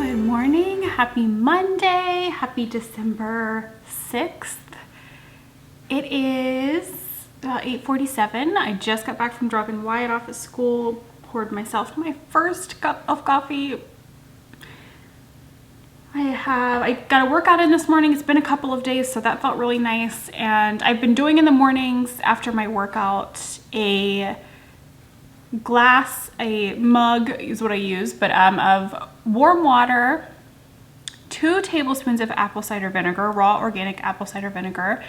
Good morning, happy Monday, happy December 6th. It is 8:47. I just got back from dropping Wyatt off at school, poured myself my first cup of coffee. I got a workout in this morning. It's been a couple of days, so that felt really nice. And I've been doing in the mornings after my workout a mug is what I use, but of warm water, 2 tablespoons of apple cider vinegar, raw organic apple cider vinegar,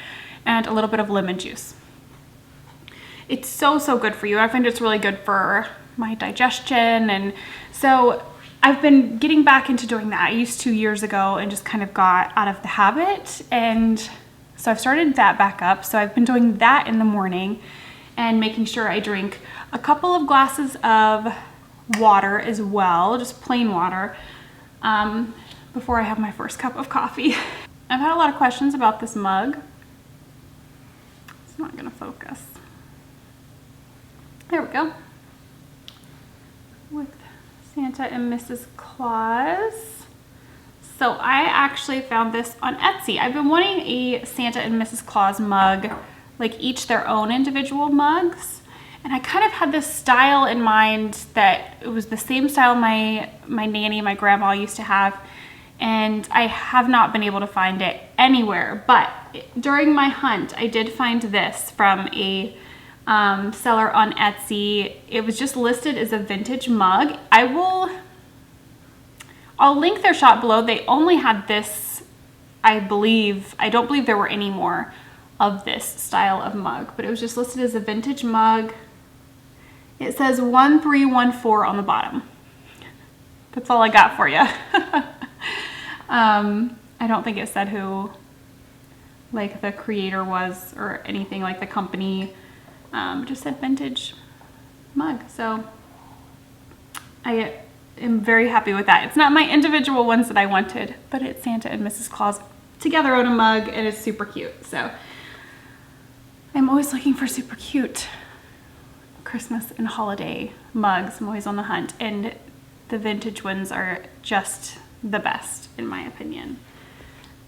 and a little bit of lemon juice. It's so good for you. I find it's really good for my digestion, and so I've been getting back into doing that. I used to years ago and just kind of got out of the habit, and so I've started that back up. So I've been doing that in the morning and making sure I drink a couple of glasses of water as well, just plain water, before I have my first cup of coffee. I've had a lot of questions about this mug. It's not gonna focus. There we go. With Santa and Mrs. Claus. So I actually found this on Etsy. I've been wanting a Santa and Mrs. Claus mug, like each their own individual mugs. And I kind of had this style in mind that it was the same style my nanny, my grandma used to have. And I have not been able to find it anywhere. But during my hunt, I did find this from a seller on Etsy. It was just listed as a vintage mug. I'll link their shop below. They only had this, I don't believe there were any more of this style of mug, but it was just listed as a vintage mug. It says 1314 on the bottom. That's all I got for you. I don't think it said who like the creator was or anything, like the company. It just said vintage mug. So I am very happy with that. It's not my individual ones that I wanted, but it's Santa and Mrs. Claus together on a mug, and it's super cute. So I'm always looking for super cute Christmas and holiday mugs. I'm always on the hunt, and the vintage ones are just the best in my opinion.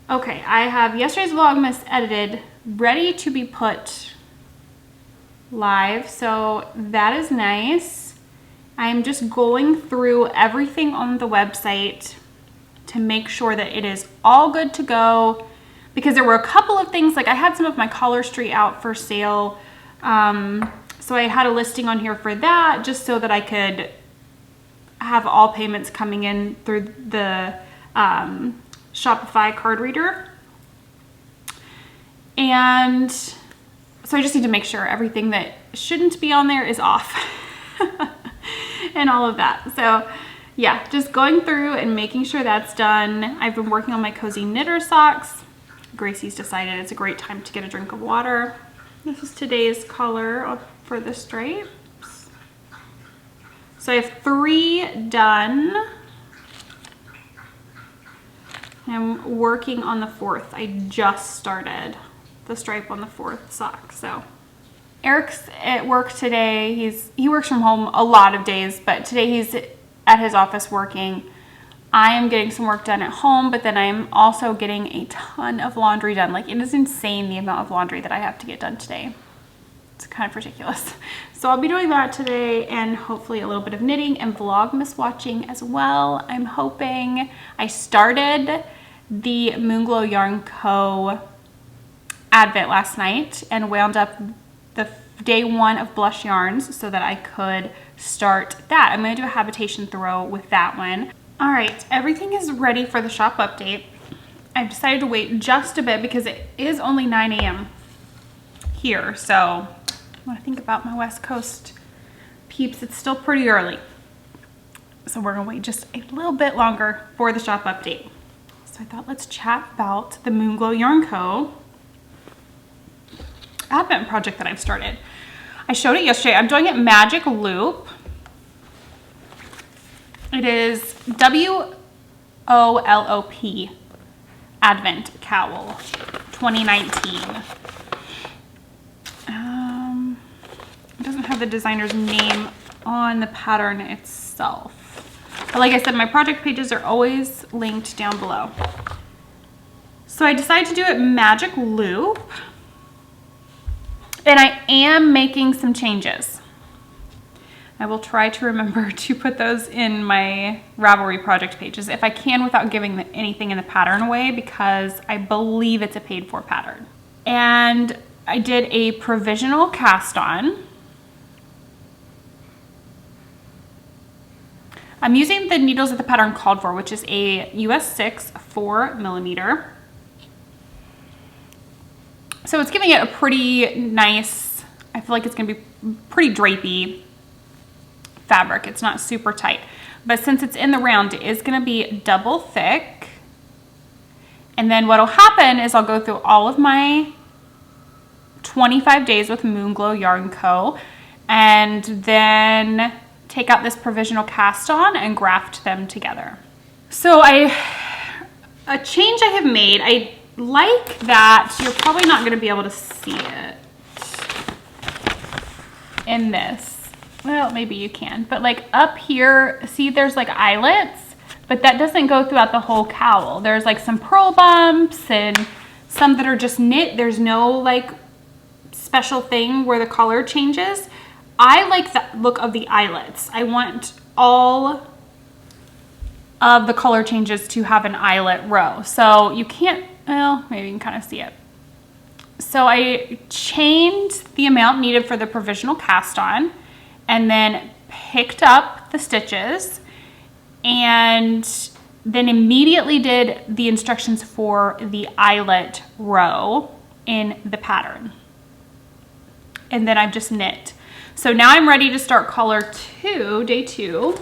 Okay, I have yesterday's Vlogmas edited, ready to be put live, so that is nice. I'm just going through everything on the website to make sure that it is all good to go, because there were a couple of things, like I had some of my Collar Street out for sale, so I had a listing on here for that just so that I could have all payments coming in through the Shopify card reader. And so I just need to make sure everything that shouldn't be on there is off and all of that. So yeah, just going through and making sure that's done. I've been working on my cozy knitter socks. Gracie's decided it's a great time to get a drink of water. This is today's color for the stripes. So I have 3 done. I'm working on the 4th. I just started the stripe on the 4th sock. So Eric's at work today. He works from home a lot of days, but today he's at his office working. I am getting some work done at home, but then I'm also getting a ton of laundry done. Like, it is insane the amount of laundry that I have to get done today. It's kind of ridiculous. So I'll be doing that today, and hopefully a little bit of knitting and Vlogmas watching as well, I'm hoping. I started the Moonglow Yarn Co. Advent last night and wound up the day 1 of Blush Yarns so that I could start that. I'm going to do a habitation throw with that one. All right, everything is ready for the shop update. I've decided to wait just a bit because it is only 9 a.m. here, so when I think about my West Coast peeps, it's still pretty early. So we're gonna wait just a little bit longer for the shop update. So I thought let's chat about the Moonglow Yarn Co. Advent project that I've started. I showed it yesterday. I'm doing it Magic Loop. It is WOLOP Advent Cowl 2019. It doesn't have the designer's name on the pattern itself. But like I said, my project pages are always linked down below. So I decided to do it magic loop, and I am making some changes. I will try to remember to put those in my Ravelry project pages if I can without giving anything in the pattern away, because I believe it's a paid for pattern. And I did a provisional cast on. I'm using the needles that the pattern called for, which is a US 6 4mm. So it's giving it a pretty nice, I feel like it's gonna be pretty drapey fabric. It's not super tight, but since it's in the round, it is gonna be double thick. And then what'll happen is I'll go through all of my 25 days with Moonglow Yarn Co. and then take out this provisional cast on and graft them together. So a change I have made, I like that you're probably not gonna be able to see it in this. Well, maybe you can, but like up here, see there's like eyelets, but that doesn't go throughout the whole cowl. There's like some purl bumps and some that are just knit. There's no like special thing where the color changes. I like the look of the eyelets. I want all of the color changes to have an eyelet row. So you can't, well, maybe you can kind of see it. So I chained the amount needed for the provisional cast on, and then picked up the stitches, and then immediately did the instructions for the eyelet row in the pattern. And then I've just knit. So now I'm ready to start color 2, day 2.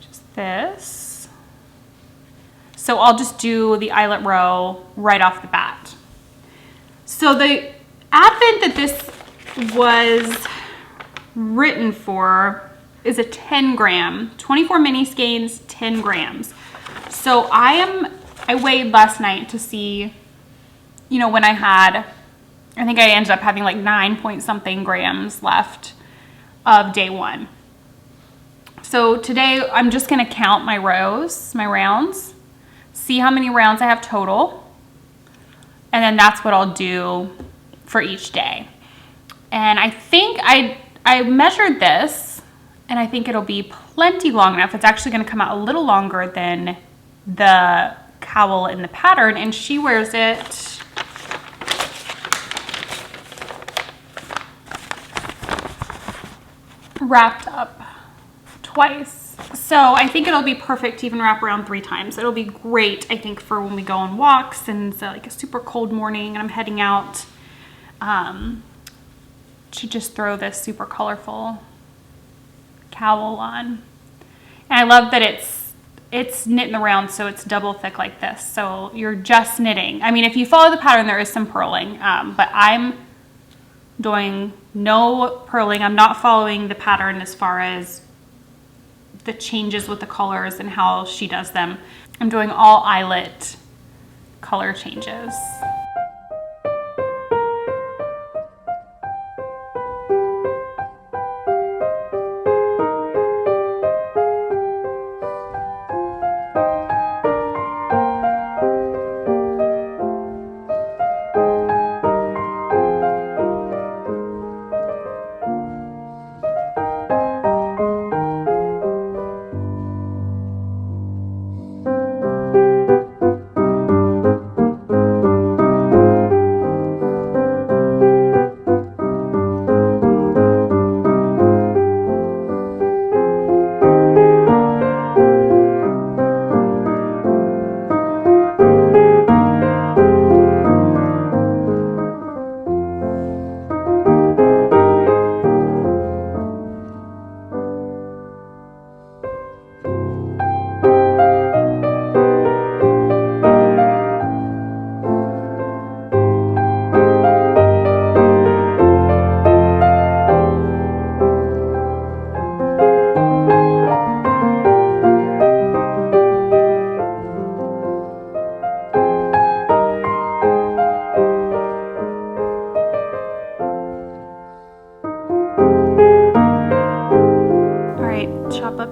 Just this. So I'll just do the eyelet row right off the bat. So the advent that this was written for is a 10 gram, 24 mini skeins, 10 grams. So I weighed last night to see, you know, when I think I ended up having like 9 point something grams left of day 1. So today I'm just gonna count my rows, my rounds, see how many rounds I have total, and then that's what I'll do for each day. And I think I measured this, and I think it'll be plenty long enough. It's actually gonna come out a little longer than the cowl in the pattern, and she wears it wrapped up twice. So I think it'll be perfect to even wrap around 3 times. It'll be great, I think, for when we go on walks and it's like a super cold morning and I'm heading out. To just throw this super colorful cowl on. And I love that it's knit in the round, so it's double thick like this. So you're just knitting. I mean, if you follow the pattern, there is some purling, but I'm doing no purling. I'm not following the pattern as far as the changes with the colors and how she does them. I'm doing all eyelet color changes.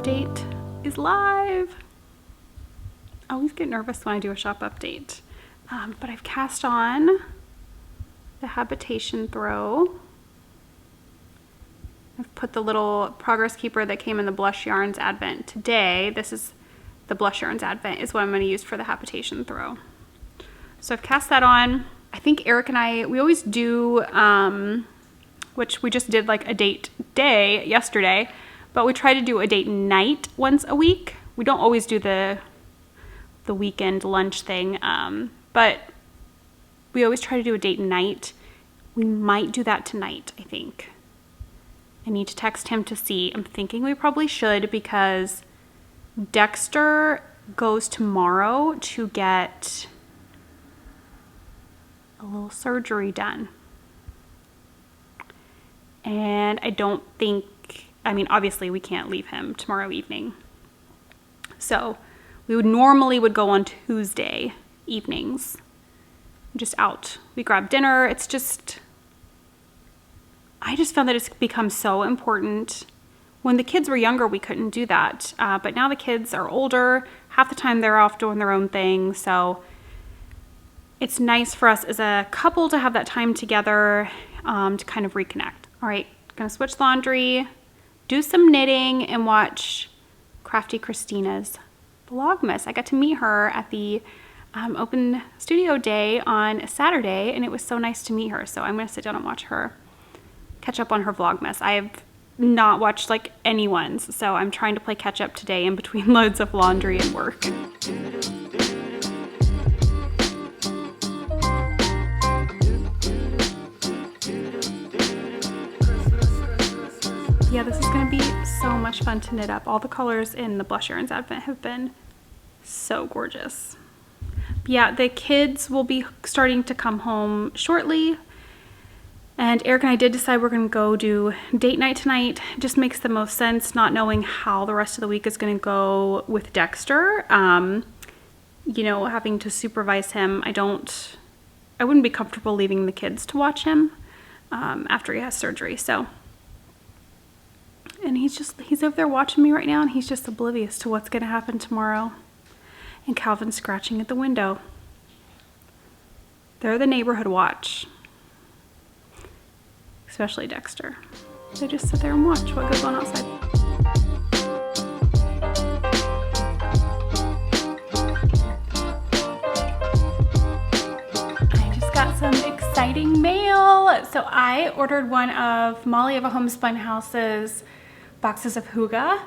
update is live. I always get nervous when I do a shop update. But I've cast on the habitation throw. I've put the little progress keeper that came in the Blush Yarns Advent today. This is the Blush Yarns Advent is what I'm going to use for the habitation throw. So I've cast that on. I think Eric and I, we always do, which we just did like a date day yesterday, but we try to do a date night once a week. We don't always do the weekend lunch thing, but we always try to do a date night. We might do that tonight, I think. I need to text him to see. I'm thinking we probably should because Dexter goes tomorrow to get a little surgery done. And I don't think, I mean, obviously we can't leave him tomorrow evening. So we would normally go on Tuesday evenings, just out. We grab dinner. It's just, I just found that it's become so important. When the kids were younger, we couldn't do that. But now the kids are older. Half the time they're off doing their own thing. So it's nice for us as a couple to have that time together to kind of reconnect. All right, gonna switch laundry, do some knitting, and watch Crafty Christina's Vlogmas. I got to meet her at the open studio day on Saturday, and it was so nice to meet her. So I'm gonna sit down and watch her, catch up on her Vlogmas. I've not watched like anyone's, so I'm trying to play catch up today in between loads of laundry and work. Yeah, this is gonna be so much fun to knit up. All the colors in the Blush Yarns Advent have been so gorgeous. But yeah, the kids will be starting to come home shortly. And Eric and I did decide we're gonna go do date night tonight. It just makes the most sense not knowing how the rest of the week is gonna go with Dexter. You know, having to supervise him, I wouldn't be comfortable leaving the kids to watch him after he has surgery, so. And he's over there watching me right now, and he's just oblivious to what's gonna happen tomorrow. And Calvin's scratching at the window. They're the neighborhood watch. Especially Dexter. They just sit there and watch what goes on outside. I just got some exciting mail. So I ordered one of Molly of a Homespun House's boxes of Hygge.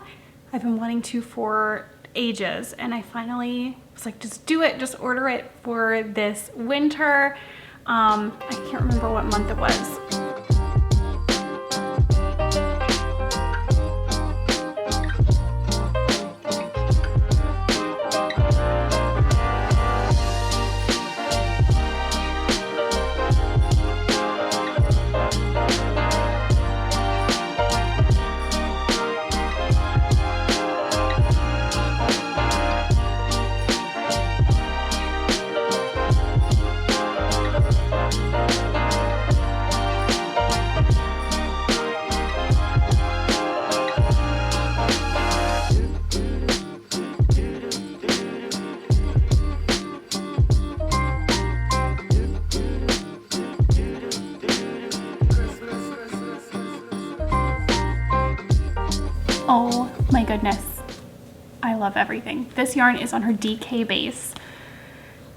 I've been wanting to for ages, and I finally was like, just do it, just order it for this winter. I can't remember what month it was. Oh my goodness, I love everything. This yarn is on her DK base.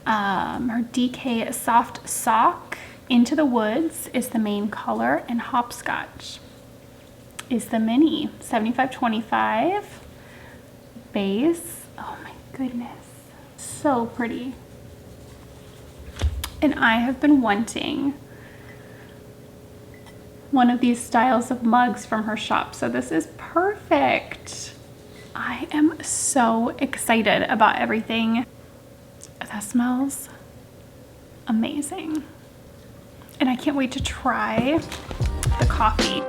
Her DK Soft Sock Into the Woods is the main color, and Hopscotch is the mini. 75/25 base. Oh my goodness, so pretty. And I have been wanting one of these styles of mugs from her shop, so this is perfect. I am so excited about everything. That smells amazing. And I can't wait to try the coffee.